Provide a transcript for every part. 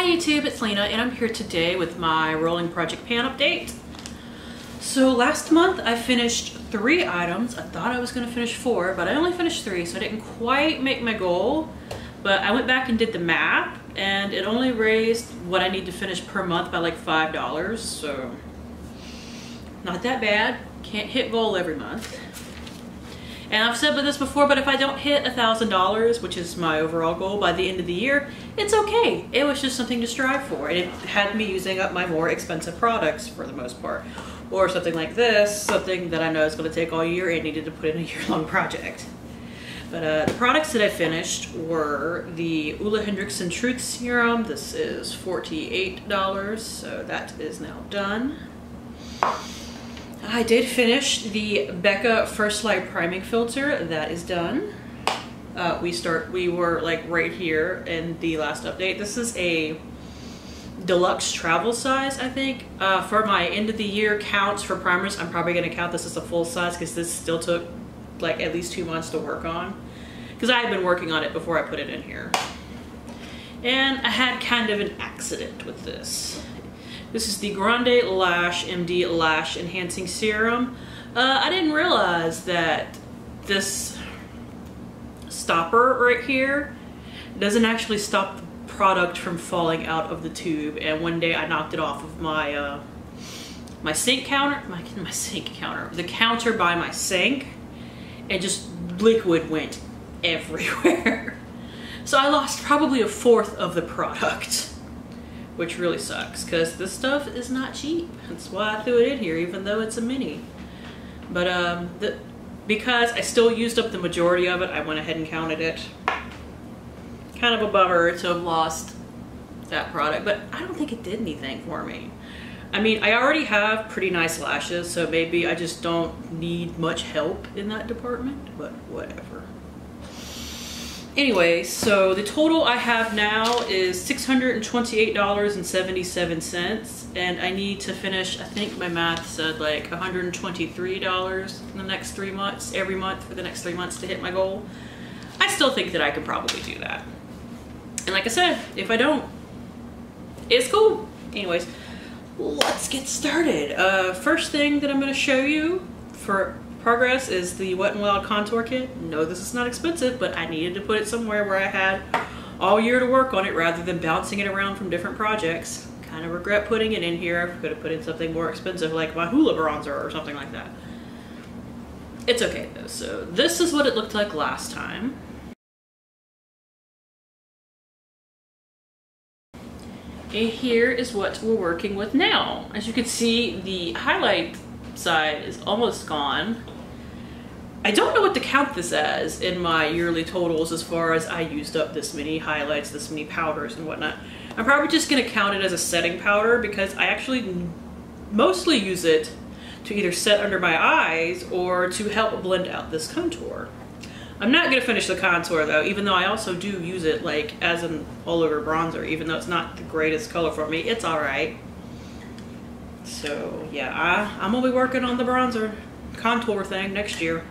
Hi YouTube, it's Lena and I'm here today with my rolling project pan update. So last month I finished 3 items. I thought I was going to finish 4, but I only finished 3, so I didn't quite make my goal. But I went back and did the math and it only raised what I need to finish per month by like $5, so not that bad. Can't hit goal every month. And I've said this before, but if I don't hit $1,000, which is my overall goal by the end of the year, it's okay. It was just something to strive for. And it had me using up my more expensive products for the most part. Or something like this, something that I know is going to take all year and needed to put in a year-long project. But the products that I finished were the Ole Henriksen Truth Serum. This is $48, so that is now done. I did finish the Becca First Light Priming Filter. That is done. We were like right here in the last update. This is a deluxe travel size, I think. For my end of the year counts for primers, I'm probably going to count this as a full size because this still took like at least 2 months to work on. Because I had been working on it before I put it in here. And I had kind of an accident with this. This is the Grande Lash MD Lash Enhancing Serum. I didn't realize that this stopper right here doesn't actually stop the product from falling out of the tube. And one day I knocked it off of my my sink counter, the counter by my sink, and just liquid went everywhere. So I lost probably 1/4 of the product, which really sucks because this stuff is not cheap. That's why I threw it in here, even though it's a mini. But because I still used up the majority of it, I went ahead and counted it. Kind of a bummer to have lost that product, but I don't think it did anything for me. I mean, I already have pretty nice lashes, so maybe I just don't need much help in that department, but whatever. Anyway, so the total I have now is $628.77, and I need to finish, I think my math said like $123 in the next 3 months, every month for the next 3 months to hit my goal. I still think that I can probably do that. And like I said, if I don't, it's cool. Anyways, let's get started. First thing that I'm going to show you for progress is the Wet n Wild contour kit. No, this is not expensive, but I needed to put it somewhere where I had all year to work on it rather than bouncing it around from different projects. Kind of regret putting it in here. I could have put in something more expensive like my Hula bronzer or something like that. It's okay though. So this is what it looked like last time. And here is what we're working with now. As you can see, the highlight side is almost gone. I don't know what to count this as in my yearly totals as far as I used up this many highlights, this many powders and whatnot. I'm probably just going to count it as a setting powder because I actually mostly use it to either set under my eyes or to help blend out this contour. I'm not going to finish the contour though, even though I also do use it like as an all over bronzer, even though it's not the greatest color for me. It's alright. So yeah, I'm gonna be working on the bronzer contour thing next year.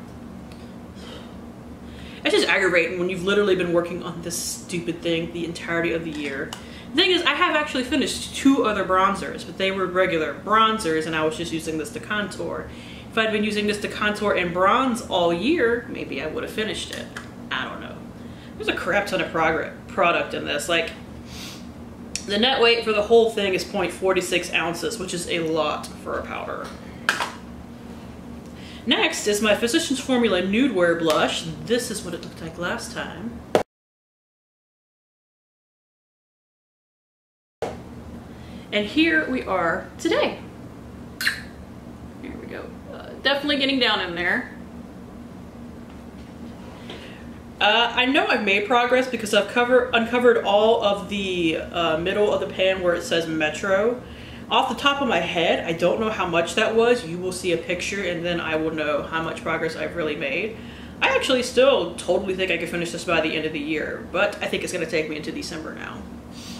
It's just aggravating when you've literally been working on this stupid thing the entirety of the year. The thing is, I have actually finished 2 other bronzers, but they were regular bronzers and I was just using this to contour. If I'd been using this to contour and bronze all year, maybe I would have finished it. I don't know. There's a crap ton of product in this. Like, the net weight for the whole thing is 0.46 ounces, which is a lot for a powder. Next is my Physicians Formula Nude Wear Blush. This is what it looked like last time. And here we are today. Here we go. Definitely getting down in there. I know I've made progress because I've uncovered all of the middle of the pan where it says Metro. Off the top of my head, I don't know how much that was. You will see a picture and then I will know how much progress I've really made. I actually still totally think I can finish this by the end of the year, but I think it's going to take me into December now.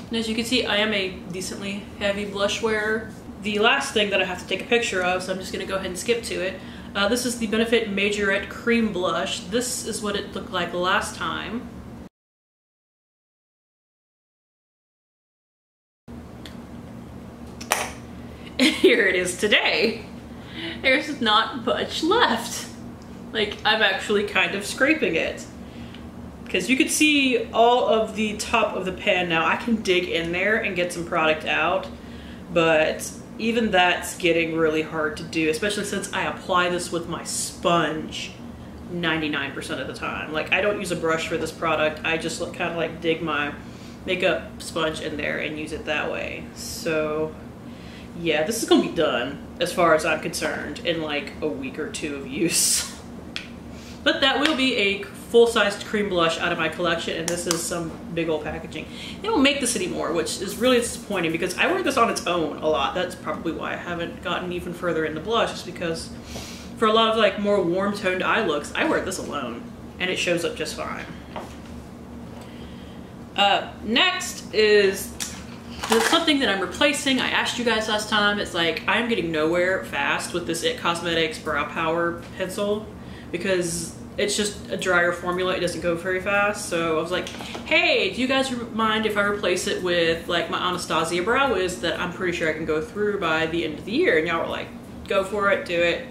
And as you can see, I am a decently heavy blush wearer. The last thing that I have to take a picture of, so I'm just going to go ahead and skip to it. This is the Benefit Majorette Cream Blush. This is what it looked like last time. And here it is today. There's not much left. Like, I'm actually kind of scraping it. Because you could see all of the top of the pan now. I can dig in there and get some product out, but even that's getting really hard to do, especially since I apply this with my sponge 99% of the time. Like, I don't use a brush for this product. I just kind of like dig my makeup sponge in there and use it that way. So yeah, this is gonna be done as far as I'm concerned in like a week or two of use. But that will be a full-sized cream blush out of my collection, and this is some big old packaging. They don't make this anymore, which is really disappointing because I wear this on its own a lot. That's probably why I haven't gotten even further into blush, is because for a lot of like more warm-toned eye looks, I wear this alone and it shows up just fine. Next is something that I'm replacing. I asked you guys last time. It's like, I'm getting nowhere fast with this IT Cosmetics Brow Power pencil because it's just a drier formula. It doesn't go very fast. So I was like, hey, do you guys mind if I replace it with like my Anastasia Brow Wiz that I'm pretty sure I can go through by the end of the year? And y'all were like, go for it, do it.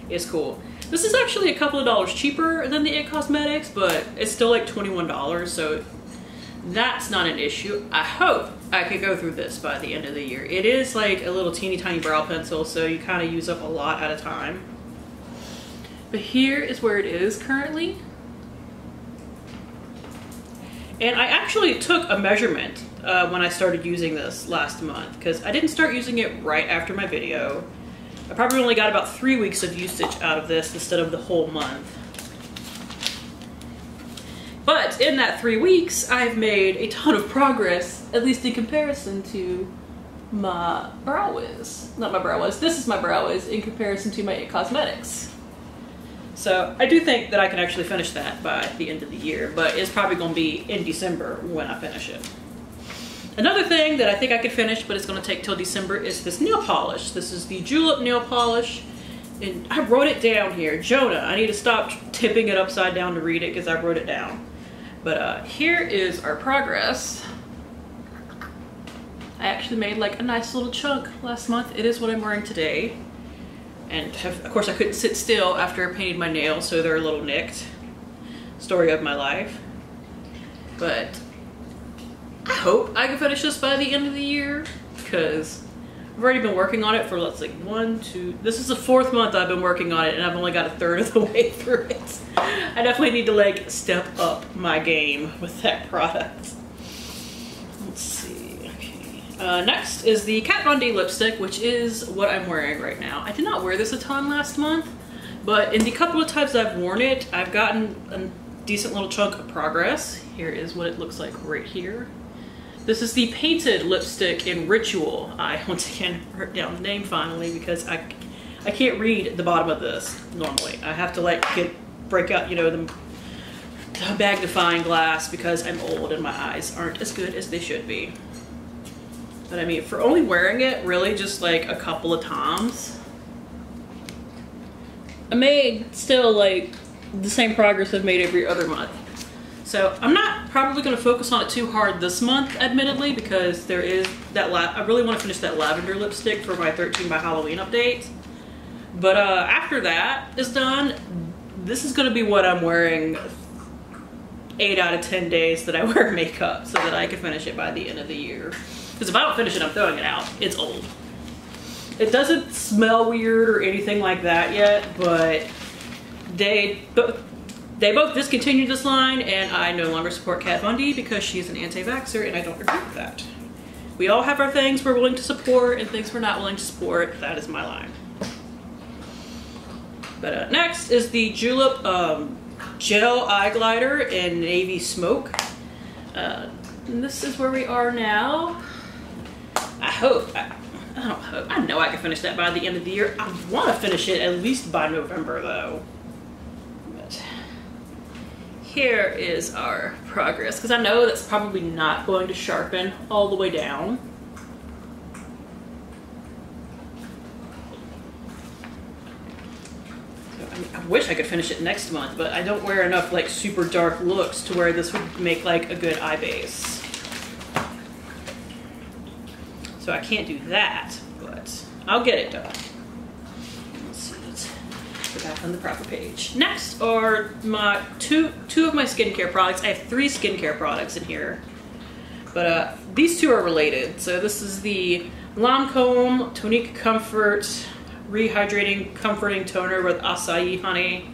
It's cool. This is actually a couple of dollars cheaper than the IT Cosmetics, but it's still like $21, so that's not an issue. I hope I could go through this by the end of the year. It is like a little teeny tiny brow pencil, so you kind of use up a lot at a time. But here is where it is currently. And I actually took a measurement when I started using this last month, because I didn't start using it right after my video. I probably only got about 3 weeks of usage out of this instead of the whole month. But in that 3 weeks, I've made a ton of progress, at least in comparison to my Brow Wiz. Not my Brow Wiz, this is my Brow Wiz in comparison to my IT Cosmetics. So I do think that I can actually finish that by the end of the year, but it's probably going to be in December when I finish it. Another thing that I think I could finish, but it's going to take till December, is this nail polish. This is the Julep nail polish, and I wrote it down here. Jonah, I need to stop tipping it upside down to read it because I wrote it down. But here is our progress. I actually made like a nice little chunk last month. It is what I'm wearing today. And of course I couldn't sit still after I painted my nails, so they're a little nicked. Story of my life. But I hope I can finish this by the end of the year, because I've already been working on it for, let's like this is the 4th month I've been working on it, and I've only got a third of the way through it. I definitely need to like step up my game with that product. Let's see, okay. Next is the Kat Von D lipstick, which is what I'm wearing right now. I did not wear this a ton last month, but in the couple of times I've worn it, I've gotten a decent little chunk of progress. Here is what it looks like right here. This is the painted lipstick in Ritual. I once again wrote down the name finally because I can't read the bottom of this normally. I have to like break out, you know, the magnifying glass because I'm old and my eyes aren't as good as they should be. But I mean, for only wearing it really just like a couple of times, I made still like the same progress I've made every other month. So I'm not probably going to focus on it too hard this month, admittedly, because there is that I really want to finish that lavender lipstick for my 13 by Halloween update. But after that is done, this is going to be what I'm wearing 8 out of 10 days that I wear makeup, so that I can finish it by the end of the year. Because if I don't finish it, I'm throwing it out. It's old. It doesn't smell weird or anything like that yet, but they both discontinued this line, and I no longer support Kat Von D because she's an anti-vaxxer, and I don't agree with that. We all have our things we're willing to support and things we're not willing to support. That is my line. But next is the Julep Gel Eye Glider in Navy Smoke. And this is where we are now. I know I can finish that by the end of the year. I want to finish it at least by November though. But here is our progress, because I know that's probably not going to sharpen all the way down. I wish I could finish it next month, but I don't wear enough like super dark looks to where this would make like a good eye base. So I can't do that, but I'll get it done. Let's see, let's go back on the proper page. Next are my two of my skincare products. I have 3 skincare products in here, but these 2 are related. So this is the Lancome Tonique Comfort Rehydrating Comforting Toner with Acai Honey.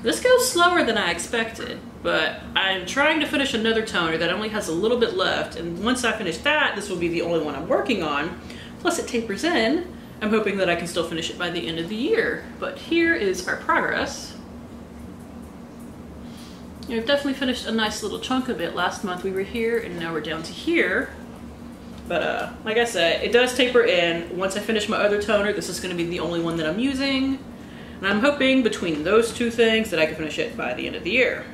This goes slower than I expected, but I'm trying to finish another toner that only has a little bit left, and once I finish that, this will be the only one I'm working on. Plus it tapers in. I'm hoping that I can still finish it by the end of the year. But here is our progress. I've definitely finished a nice little chunk of it. Last month we were here, and now we're down to here. But like I said, it does taper in. Once I finish my other toner, this is going to be the only one that I'm using. And I'm hoping between those 2 things that I can finish it by the end of the year.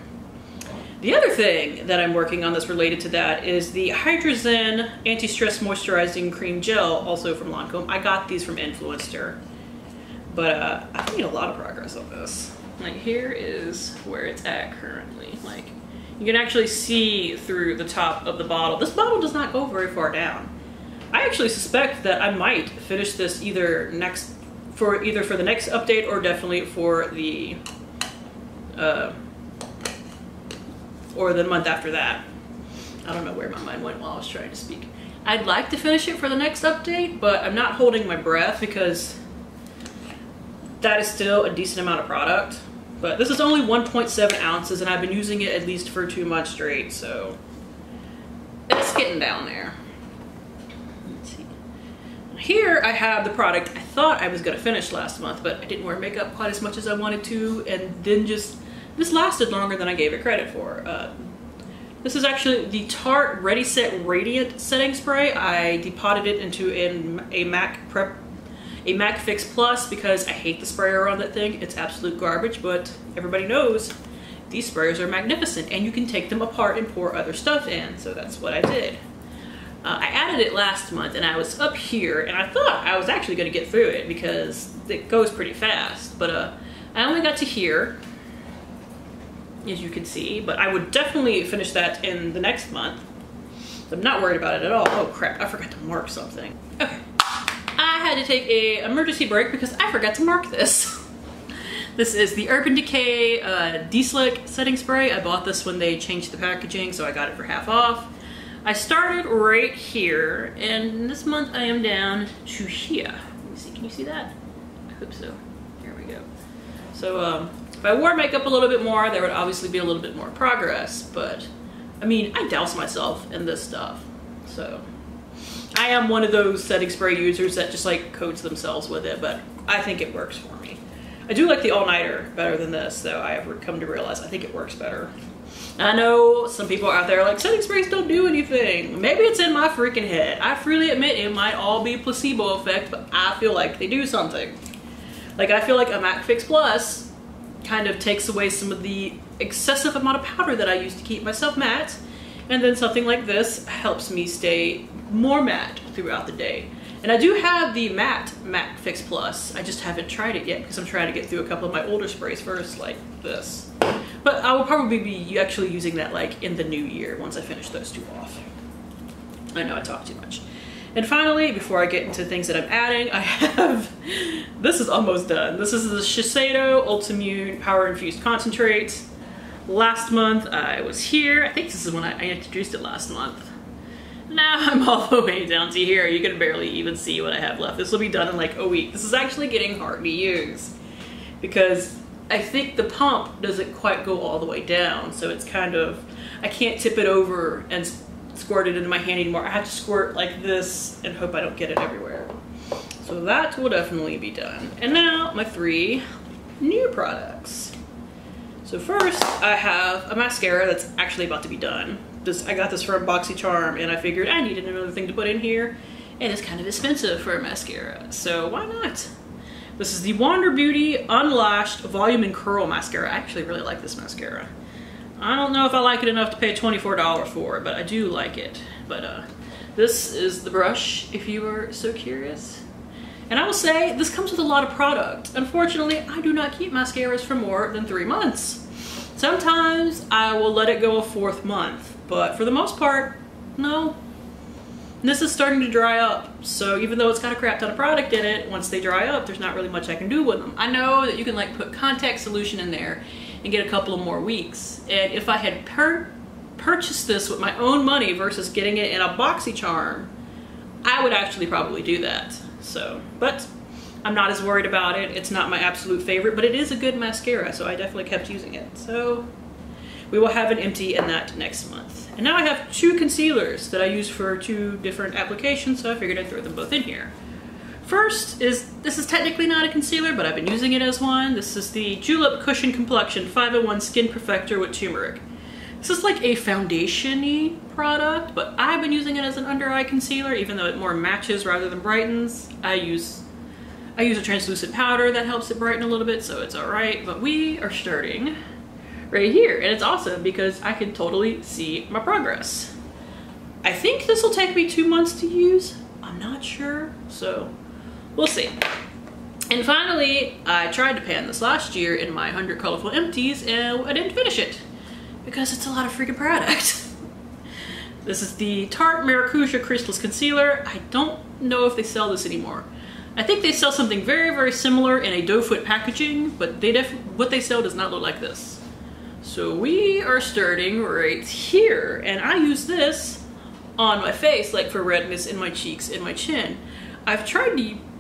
The other thing that I'm working on that's related to that is the Hydrozen Anti-Stress Moisturizing Cream Gel, also from Lancome. I got these from Influencer, but I've made a lot of progress on this. Like, here is where it's at currently. Like, you can actually see through the top of the bottle. This bottle does not go very far down. I actually suspect that I might finish this either for the next update or definitely for the month after that. I don't know where my mind went while I was trying to speak. I'd like to finish it for the next update, but I'm not holding my breath because that is still a decent amount of product. But this is only 1.7 ounces and I've been using it at least for 2 months straight, so it's getting down there. Let's see. Here I have the product I thought I was gonna finish last month, but I didn't wear makeup quite as much as I wanted to, and then this lasted longer than I gave it credit for. This is actually the Tarte Ready Set Radiant Setting Spray. I depotted it into a MAC Fix Plus because I hate the sprayer on that thing. It's absolute garbage, but everybody knows these sprayers are magnificent and you can take them apart and pour other stuff in, so that's what I did. I added it last month and I was up here and I thought I was actually going to get through it because it goes pretty fast, but I only got to here, as you can see, but I would definitely finish that in the next month. I'm not worried about it at all. Oh crap, I forgot to mark something. Okay. I had to take an emergency break because I forgot to mark this. This is the Urban Decay De-Slick Setting Spray. I bought this when they changed the packaging, so I got it for half off. I started right here, and this month I am down to here. Let me see, can you see that? I hope so. Here we go. So if I wore makeup a little bit more, there would obviously be a little bit more progress, but I mean, I douse myself in this stuff, so. I am one of those setting spray users that just like coats themselves with it, but I think it works for me. I do like the all-nighter better than this, though. I have come to realize I think it works better. I know some people out there are like, setting sprays don't do anything. Maybe it's in my freaking head. I freely admit it might all be a placebo effect, but I feel like they do something. Like, I feel like a MAC Fix Plus kind of takes away some of the excessive amount of powder that I use to keep myself matte, and then something like this helps me stay more matte throughout the day. And I do have the matte MAC Fix Plus. I just haven't tried it yet because I'm trying to get through a couple of my older sprays first, like this. But I will probably be actually using that like in the new year once I finish those 2 off. I know I talk too much. And finally, before I get into things that I'm adding, I have, this is almost done. This is the Shiseido Ultimune Power Infused Concentrate. Last month I was here. I think this is when I introduced it last month. Now I'm all the way down to here. You can barely even see what I have left. This will be done in like a week. This is actually getting hard to use because I think the pump doesn't quite go all the way down. So it's kind of, I can't tip it over and squirt it into my hand anymore. I have to squirt like this and hope I don't get it everywhere. So that will definitely be done. And now my 3 new products. So first I have a mascara that's actually about to be done. I got this from BoxyCharm and I figured I needed another thing to put in here, and it's kind of expensive for a mascara, so why not? This is the Wander Beauty Unlashed Volume and Curl Mascara. I actually really like this mascara. I don't know if I like it enough to pay $24 for it, but I do like it. But this is the brush if you are so curious. And I will say, this comes with a lot of product. Unfortunately, I do not keep mascaras for more than 3 months. Sometimes I will let it go a 4th month, but for the most part, no. And this is starting to dry up, so even though it's got a crap ton of product in it, once they dry up, there's not really much I can do with them. I know that you can like put contact solution in there and get a couple of more weeks. And if I had purchased this with my own money versus getting it in a BoxyCharm, I would actually probably do that. So, but I'm not as worried about it. It's not my absolute favorite, but it is a good mascara, so I definitely kept using it. So we will have an empty in that next month. And now I have 2 concealers that I use for 2 different applications, so I figured I'd throw them both in here. First is, this is technically not a concealer, but I've been using it as one. This is the Julep Cushion Complexion 5-in-1 Skin Perfector with Turmeric. This is like a foundation-y product, but I've been using it as an under-eye concealer, even though it more matches rather than brightens. I use a translucent powder that helps it brighten a little bit, so it's alright. But we are starting right here, and it's awesome because I can totally see my progress. I think this will take me 2 months to use. I'm not sure, so we'll see. And finally, I tried to pan this last year in my 100 Colorful Empties, and I didn't finish it because it's a lot of freaking product. This is the Tarte Maracuja Crystalist Concealer. I don't know if they sell this anymore. I think they sell something very, very similar in a doe foot packaging, but what they sell does not look like this. So we are starting right here, and I use this on my face, like for redness in my cheeks and my chin.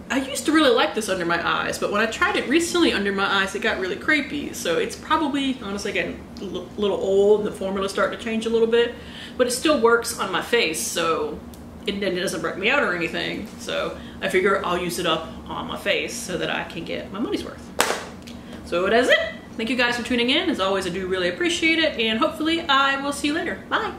I used to really like this under my eyes, but when I tried it recently under my eyes, it got really crepey. So it's probably, honestly, getting a little old, and the formula's starting to change a little bit, but it still works on my face, so it doesn't break me out or anything. So I figure I'll use it up on my face so that I can get my money's worth. So that's it. Thank you guys for tuning in. As always, I do really appreciate it, and hopefully I will see you later. Bye.